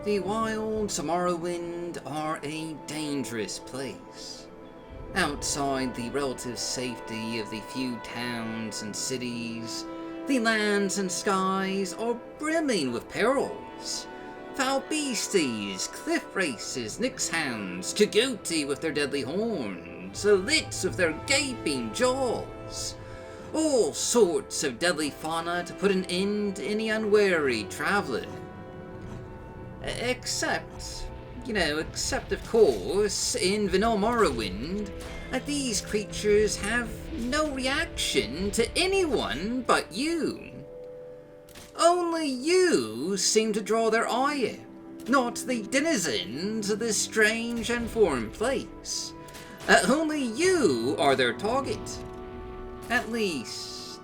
The wilds of Morrowind are a dangerous place. Outside the relative safety of the few towns and cities, the lands and skies are brimming with perils. Foul beasties, cliff races, nixhounds, Kagouti with their deadly horns, Elits with their gaping jaws. All sorts of deadly fauna to put an end to any unwary traveller. Except of course, in Vanilla Morrowind, these creatures have no reaction to anyone but you. Only you seem to draw their ire, not the denizens of this strange and foreign place. Only you are their target. At least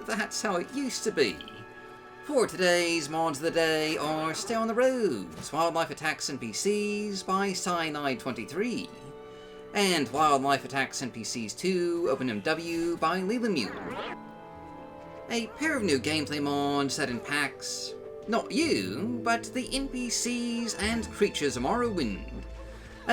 that's how it used to be. For today's mods of the day are Stay on the Roads, Wildlife Attacks NPCs by Cyanide23, and Wildlife Attacks NPCs 2 OpenMW by Leland. A pair of new gameplay mods that impacts not you, but the NPCs and creatures of Morrowind.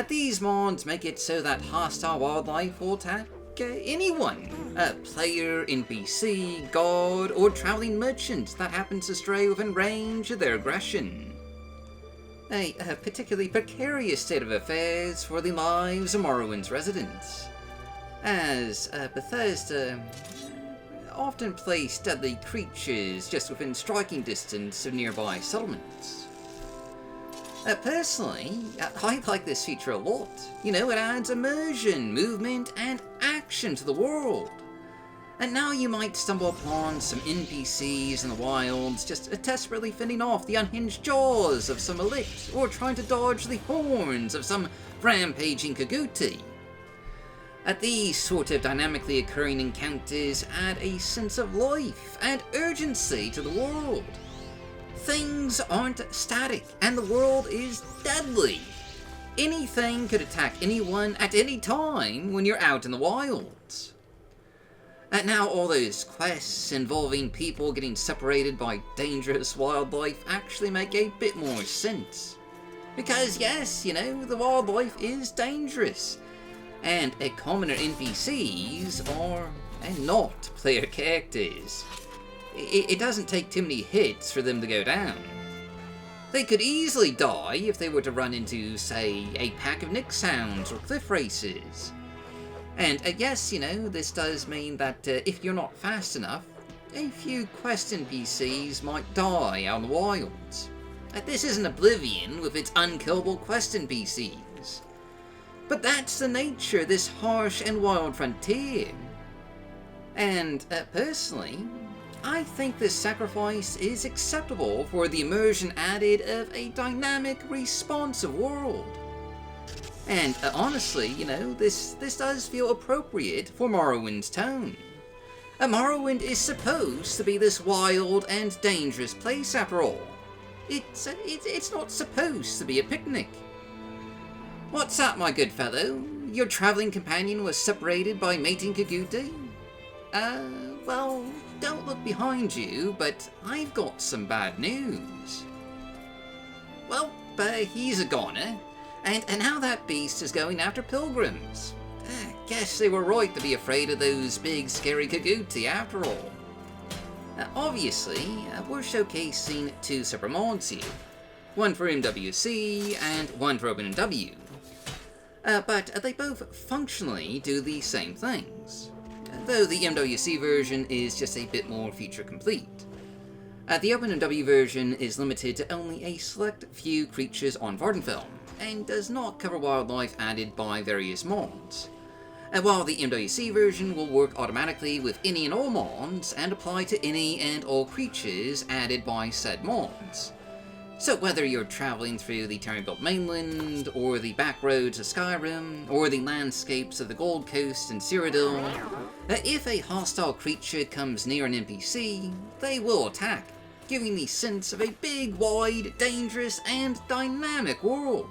These mods make it so that hostile wildlife will attack anyone, a player, NPC, god, or traveling merchant that happens to stray within range of their aggression. A particularly precarious state of affairs for the lives of Morrowind's residents, as Bethesda often place deadly creatures just within striking distance of nearby settlements. Personally, I like this feature a lot. It adds immersion, movement, and action to the world. And now you might stumble upon some NPCs in the wilds just desperately fending off the unhinged jaws of some elite, or trying to dodge the horns of some rampaging Kagouti. These sort of dynamically occurring encounters add a sense of life and urgency to the world. Things aren't static, and the world is deadly. Anything could attack anyone at any time when you're out in the wilds. And now all those quests involving people getting separated by dangerous wildlife actually make a bit more sense. Because yes, the wildlife is dangerous, and commoner NPCs are not player characters. It doesn't take too many hits for them to go down. They could easily die if they were to run into, say, a pack of nixhounds or cliff races. And yes, this does mean that if you're not fast enough, a few quest NPCs might die out in the wilds. This isn't Oblivion with its unkillable quest NPCs. But that's the nature of this harsh and wild frontier. And personally, I think this sacrifice is acceptable for the immersion added of a dynamic, responsive world. And honestly, this does feel appropriate for Morrowind's tone. Morrowind is supposed to be this wild and dangerous place after all. It's not supposed to be a picnic. What's up, my good fellow? Your traveling companion was separated by mating Kagouti? Well, don't look behind you, but I've got some bad news. Well, he's a goner, and now that beast is going after pilgrims. Guess they were right to be afraid of those big scary Kagouti after all. Obviously, we're showcasing two separate mods here. One for MWC and one for OpenMW. But they both functionally do the same things, though the MWC version is just a bit more feature complete. The OpenMW version is limited to only a select few creatures on Vvardenfell, and does not cover wildlife added by various mods. While the MWC version will work automatically with any and all mods, and apply to any and all creatures added by said mods. So whether you're traveling through the Terran-built mainland, or the back roads of Skyrim, or the landscapes of the Gold Coast and Cyrodiil, if a hostile creature comes near an NPC, they will attack, giving the sense of a big, wide, dangerous, and dynamic world.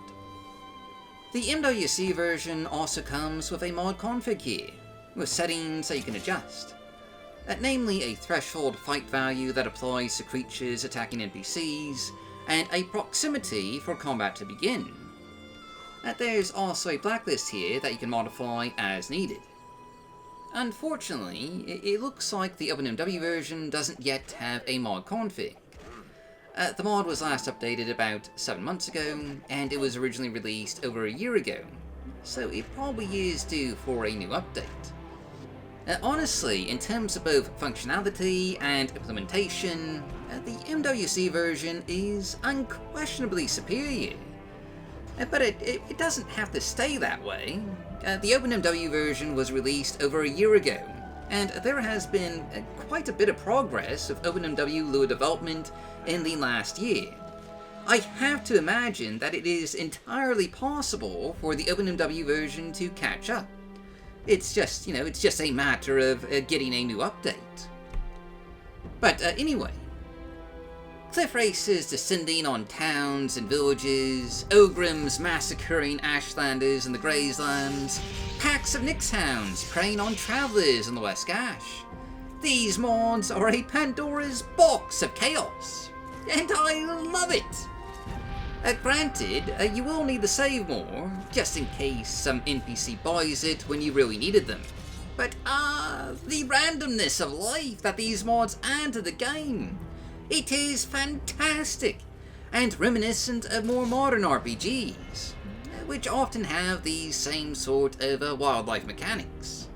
The MWC version also comes with a mod config here, with settings that you can adjust. Namely a threshold fight value that applies to creatures attacking NPCs, and a proximity for combat to begin. There's also a blacklist here that you can modify as needed. Unfortunately, it looks like the OpenMW version doesn't yet have a mod config. The mod was last updated about 7 months ago, and it was originally released over a year ago, so it probably is due for a new update. Honestly, in terms of both functionality and implementation, the MWC version is unquestionably superior. But it doesn't have to stay that way. The OpenMW version was released over a year ago, and there has been quite a bit of progress of OpenMW Lua development in the last year. I have to imagine that it is entirely possible for the OpenMW version to catch up. It's just, it's just a matter of getting a new update. But anyway, cliff races descending on towns and villages, ogrims massacring ashlanders and the grazelands, packs of nixhounds preying on travellers in the West Gash. These mods are a Pandora's box of chaos, and I love it! Granted, you will need to save more, just in case some NPC buys it when you really needed them. But the randomness of life that these mods add to the game. It is fantastic, and reminiscent of more modern RPGs, which often have these same sort of wildlife mechanics.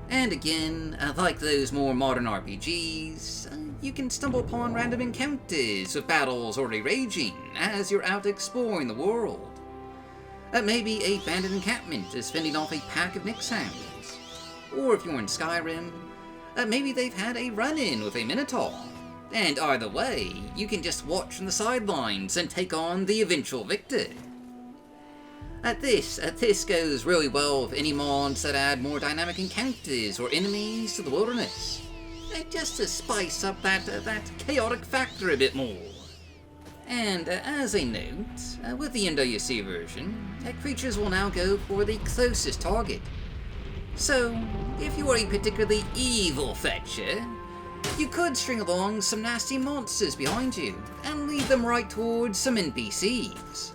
And again, like those more modern RPGs, you can stumble upon random encounters with battles already raging as you're out exploring the world. Maybe a bandit encampment is fending off a pack of nixhounds. Or if you're in Skyrim, maybe they've had a run-in with a minotaur. And either way, you can just watch from the sidelines and take on the eventual victor. This goes really well with any mods that add more dynamic encounters or enemies to the wilderness, just to spice up that chaotic factor a bit more. And as a note, with the MWC version, creatures will now go for the closest target. So, if you are a particularly evil fetcher, you could string along some nasty monsters behind you and lead them right towards some NPCs,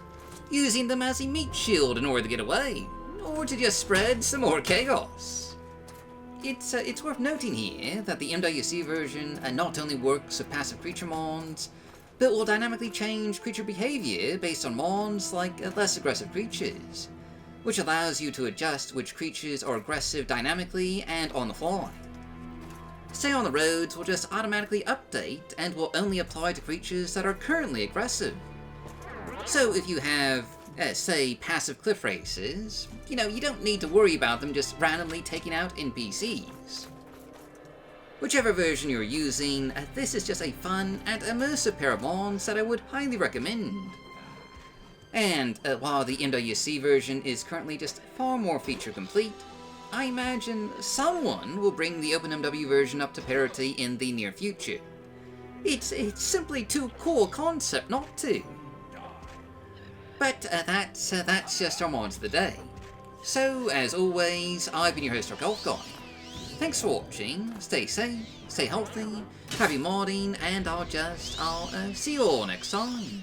using them as a meat shield in order to get away, or to just spread some more chaos. It's worth noting here that the MWC version not only works with passive creature mons, but will dynamically change creature behavior based on mons like less aggressive creatures, which allows you to adjust which creatures are aggressive dynamically and on the fly. Stay on the Roads will just automatically update and will only apply to creatures that are currently aggressive. So if you have, say, passive cliff races, you don't need to worry about them just randomly taking out NPCs. Whichever version you're using, this is just a fun and immersive pair of mons that I would highly recommend. And while the MWC version is currently just far more feature complete, I imagine someone will bring the OpenMW version up to parity in the near future. It's simply too cool a concept not to. But that's just our mods of the day. So, as always, I've been your host, Golf Guy. Thanks for watching, stay safe, stay healthy, happy modding, and I'll see you all next time.